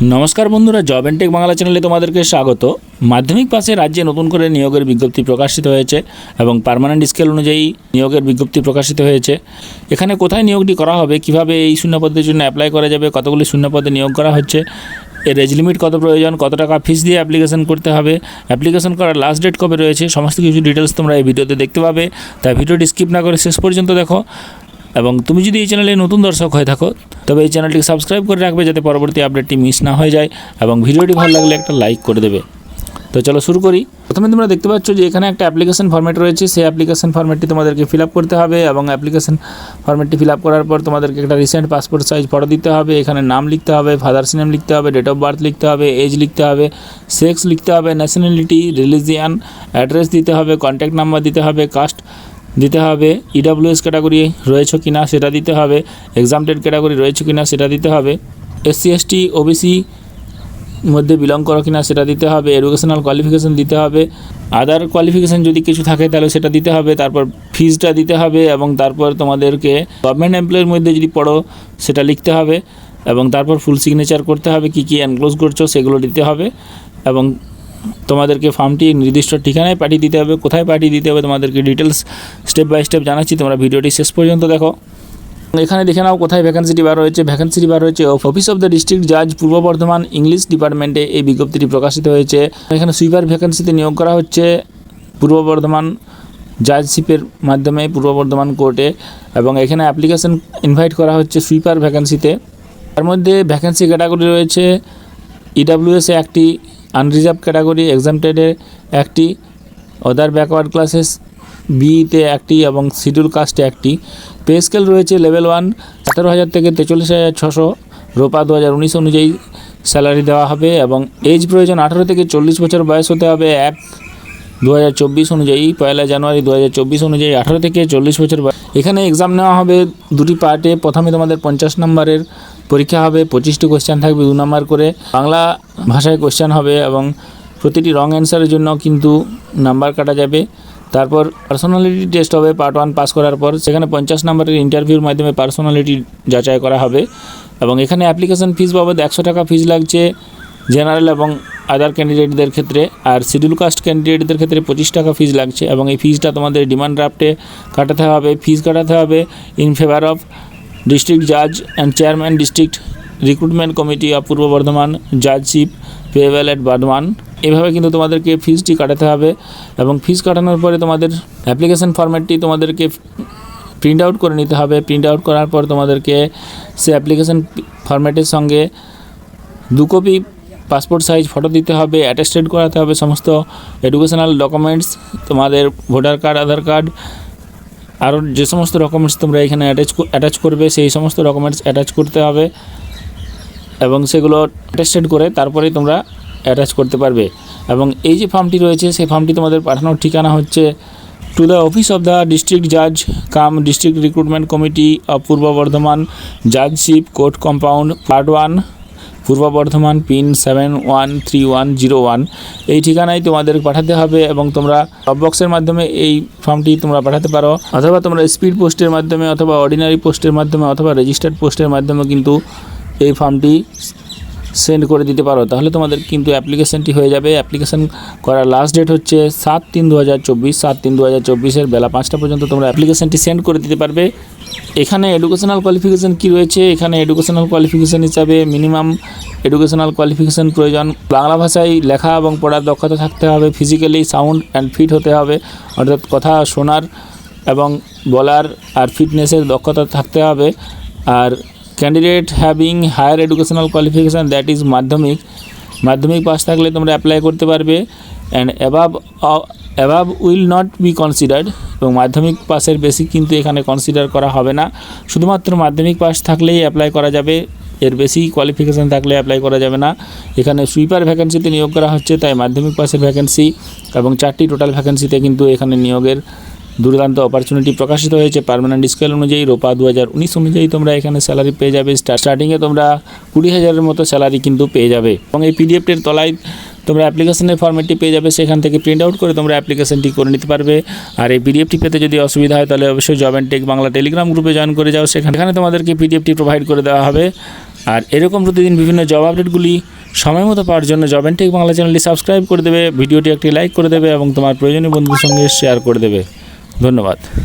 नमस्कार बंधुरा जब एंड टेक बांगला चैनले तुम्हादेरके स्वागत। माध्यमिक पासे राज्ये नतून करे नियोगेर विज्ञप्ति प्रकाशित हयेछे एबं पार्मानेंट स्केल अनुयायी नियोगेर विज्ञप्ति प्रकाशित हयेछे। एखाने कोथाय नियोगटी करा होबे, किभाबे एई शून्यपदेर जोन्नो अ্যাপ্লাই करा जाबे, कतगुली शून्यपदे नियोग करा हच्छे, एर एज लिमिट कत प्रयोजन, कत टाका फिस दिए অ্যাপ্লিকেশন করতে হবে, অ্যাপ্লিকেশন করার লাস্ট ডেট কবে রয়েছে, সমস্ত কিছু ডিটেলস তোমরা এই ভিডিওতে দেখতে পাবে। তাই ভিডিওটি স্কিপ না করে শেষ পর্যন্ত দেখো। এবং তুমি যদি এই চ্যানেলে নতুন দর্শক হয়ে থাকো তবে এই চ্যানেলটিকে সাবস্ক্রাইব করে রাখবে যাতে পরবর্তী আপডেটটি মিস না হয়ে যায়, এবং ভিডিওটি ভালো লাগলে একটা লাইক করে দেবে। তো চলো শুরু করি। প্রথমে তোমরা দেখতে পাচ্ছ যে এখানে একটা অ্যাপ্লিকেশন ফরম্যাট রয়েছে, সেই অ্যাপ্লিকেশন ফরম্যাটটি তোমাদেরকে ফিল আপ করতে হবে, এবং অ্যাপ্লিকেশন ফরম্যাটটি ফিল আপ করার পর তোমাদেরকে একটা রিসেন্ট পাসপোর্ট সাইজ ফটো দিতে হবে। এখানে নাম লিখতে হবে, ফাদার্স নেম লিখতে হবে, ডেট অফ বার্থ লিখতে হবে, এজ লিখতে হবে, সেক্স লিখতে হবে, ন্যাশনালিটি, রিলিজিয়ান, অ্যাড্রেস দিতে হবে, কন্ট্যাক্ট নাম্বার দিতে হবে, কাস্ট দিতে হবে, ইডব্লিউএস ক্যাটাগরি রয়েছে কিনা সেটা দিতে হবে, এক্সামটেড ক্যাটাগরি রয়েছে কিনা সেটা দিতে হবে, এসসি এসটি ওবিসি মধ্যে বিলং করো কিনা সেটা দিতে হবে, এডুকেশনাল কোয়ালিফিকেশন দিতে হবে, আদার কোয়ালিফিকেশন যদি কিছু থাকে তাহলে সেটা দিতে হবে, তারপর ফিজটা দিতে হবে, এবং তারপর তোমাদেরকে গভর্নমেন্ট এমপ্লয়ের মধ্যে যদি পড়ো সেটা লিখতে হবে, এবং তারপর ফুল সিগনেচার করতে হবে, কী কী এনক্লোজ করছো সেগুলো দিতে হবে, এবং তোমাদেরকে ফর্মটি নির্দিষ্ট ঠিকানায় পাঠিয়ে দিতে হবে। কোথায় পাঠিয়ে দিতে হবে তোমাদেরকে ডিটেলস স্টেপ বাই স্টেপ জানাচ্ছি, তোমরা ভিডিওটি শেষ পর্যন্ত দেখো। এখানে দেখে নাও কোথায় ভ্যাকেন্সিটি বার হয়েছে। ভ্যাকেন্সিটি বার হয়েছে অফিস অফ দ্য ডিস্ট্রিক্ট জাজ পূর্ব বর্ধমান ইংলিশ ডিপার্টমেন্টে এই বিজ্ঞপ্তিটি প্রকাশিত হয়েছে। এখানে সুইপার ভ্যাকেন্সিতে নিয়োগ করা হচ্ছে পূর্ব বর্ধমান জাজশিপের মাধ্যমে পূর্ব বর্ধমান কোর্টে, এবং এখানে অ্যাপ্লিকেশন ইনভাইট করা হচ্ছে সুইপার ভ্যাকেন্সিতে। তার মধ্যে ভ্যাকেন্সি ক্যাটাগরি রয়েছে ইডব্লিউএসে একটি, আনরিজার্ভ ক্যাটাগরি এক্সামটেডে একটি, অদার ব্যাকওয়ার্ড ক্লাসেস বিতে একটি, এবং শিডিউল কাস্টে একটি। পে স্কেল রয়েছে লেভেল 1 17,000 থেকে 43,600 রোপা 2019 অনুযায়ী স্যালারি দেওয়া হবে, এবং এজ প্রয়োজন 18 থেকে 40 বছর বয়স হতে হবে 1/2024 অনুযায়ী, 1 জানুয়ারি 2024 অনুযায়ী 18 থেকে 40 বছর বয়স। এখানে এক্সাম নেওয়া হবে দুটি পার্টে। প্রথমে তোমাদের 50 নম্বরের পরীক্ষা হবে, 25টি কোশ্চেন থাকবে 2 নম্বর করে, বাংলা ভাষায় কোশ্চেন হবে, এবং প্রতিটি রং অ্যান্সারের জন্য কিন্তু নাম্বার কাটা যাবে। তারপর পার্সোনালিটি টেস্ট হবে পার্ট 1 পাস করার পর, সেখানে 50 নম্বরের ইন্টারভিউর মাধ্যমে পার্সোনালিটি যাচাই করা হবে, এবং এখানে অ্যাপ্লিকেশন ফিস বাবদ 100 টাকা ফিস লাগছে জেনারেল এবং আদার ক্যান্ডিডেটদের ক্ষেত্রে, আর শিডিউল কাস্ট ক্যান্ডিডেটদের ক্ষেত্রে 25 টাকা ফিস লাগছে, এবং এই ফিসটা তোমাদের ডিমান্ড ড্রাফটে কাটাতে হবে। ফিস কাটাতে হবে ইন ফেভার অফ ডিস্ট্রিক্ট জাজ and chairman district recruitment committee of Purba Bardhaman judgeship payable এট বর্ধমান। এভাবে কিন্তু তোমাদেরকে ফিসটি কাটাতে হবে, এবং ফিস কাটানোর পরে তোমাদের অ্যাপ্লিকেশন ফরম্যাটটি তোমাদেরকে প্রিন্ট আউট করে নিতে হবে। প্রিন্ট আউট করার পর তোমাদেরকে সে অ্যাপ্লিকেশন ফরম্যাটের সঙ্গে 2 কপি পাসপোর্ট সাইজ ফটো দিতে হবে, অ্যাটেস্টেড করাতে হবে সমস্ত এডুকেশনাল ডকুমেন্টস, তোমাদের ভোটার কার্ড, আধার কার্ড, আরও যে সমস্ত ডকুমেন্টস তোমরা এখানে অ্যাটাচ করবে সেই সমস্ত ডকুমেন্টস অ্যাটাচ করতে হবে, এবং সেগুলো অ্যাটেস্টেড করে তারপরেই তোমরা অ্যাটাচ করতে পারবে। এবং এই যে ফর্মটি রয়েছে সেই ফর্মটি তোমাদের পাঠানোর ঠিকানা হচ্ছে to the office of the district জাজ cum district recruitment committee of Purba Bardhaman judgeship court compound part 1 Purba Bardhaman pin 713101। এই ঠিকানায় তোমাদের পাঠাতে হবে, এবং তোমরা ড্রপ বক্সের মাধ্যমে এই ফর্মটি তোমরা পাঠাতে পারো, অথবা তোমরা স্পিড পোস্টের মাধ্যমে, অথবা অর্ডিনারি পোস্টের মাধ্যমে, অথবা রেজিস্টার্ড পোস্টের মাধ্যমে কিন্তু এই ফর্মটি সেন্ড করে দিতে পারো। তাহলে তোমাদের কিন্তু অ্যাপ্লিকেশনটি হয়ে যাবে। অ্যাপ্লিকেশন করার লাস্ট ডেট হচ্ছে 7/3/2024, 7/3/2024 বেলা 5টা পর্যন্ত তোমরা অ্যাপ্লিকেশনটি সেন্ড করে দিতে পারবে। এখানে এডুকেশনাল কোয়ালিফিকেশান কী রয়েছে, এখানে এডুকেশনাল কোয়ালিফিকেশান হিসাবে মিনিমাম এডুকেশনাল কোয়ালিফিকেশান প্রয়োজন, বাংলা ভাষায় লেখা এবং পড়ার দক্ষতা থাকতে হবে, ফিজিক্যালি সাউন্ড অ্যান্ড ফিট হতে হবে, অর্থাৎ কথা শোনার এবং বলার আর ফিটনেসের দক্ষতা থাকতে হবে। আর candidate having higher educational qualification that is Madhyamik pass থাকলে তোমরা অ্যাপ্লাই করতে পারবে, and above will not be considered, এবং মাধ্যমিক পাসের বেশি কিন্তু এখানে কনসিডার করা হবে না, শুধুমাত্র মাধ্যমিক পাস থাকলেই অ্যাপ্লাই করা যাবে, এর বেশি কোয়ালিফিকেশান থাকলে অ্যাপ্লাই করা যাবে না। এখানে সুইপার ভ্যাকেন্সিতে নিয়োগ করা হচ্ছে, তাই মাধ্যমিক পাসের ভ্যাকেন্সি, এবং 4টি টোটাল ভ্যাকেন্সিতে কিন্তু এখানে নিয়োগের দুর্দান্ত অপরচুনিটি প্রকাশিত হয়েছে। পার্মানেন্ট স্কেল অনুযায়ী রোপা 2019 অনুযায়ী তোমরা এখানে স্যালারি পেয়ে যাবে। স্টার্টিংয়ে তোমরা 20,000-এর মতো স্যালারি কিন্তু পেয়ে যাবে, এবং এই পিডিএফটির তলায় তোমরা অ্যাপ্লিকেশনের ফরম্যাটটি পেয়ে যাবে, সেখান থেকে প্রিন্ট আউট করে তোমরা অ্যাপ্লিকেশনটি করে নিতে পারবে। আর এই পিডিএফটি পেতে যদি অসুবিধা হয় তাহলে অবশ্যই job and tech Bangla telegram গ্রুপে জয়েন করে যাও, সেখানে তোমাদেরকে পিডিএফটি প্রোভাইড করে দেওয়া হবে। আর এরকম প্রতিদিন বিভিন্ন জব আপডেটগুলি সময় মতো পাওয়ার জন্য জব অ্যান্ড টেক বাংলা চ্যানেলটি সাবস্ক্রাইব করে দেবে, ভিডিওটি একটি লাইক করে দেবে এবং তোমার প্রয়োজনীয় বন্ধুদের সঙ্গে শেয়ার করে দেবে। ধন্যবাদ।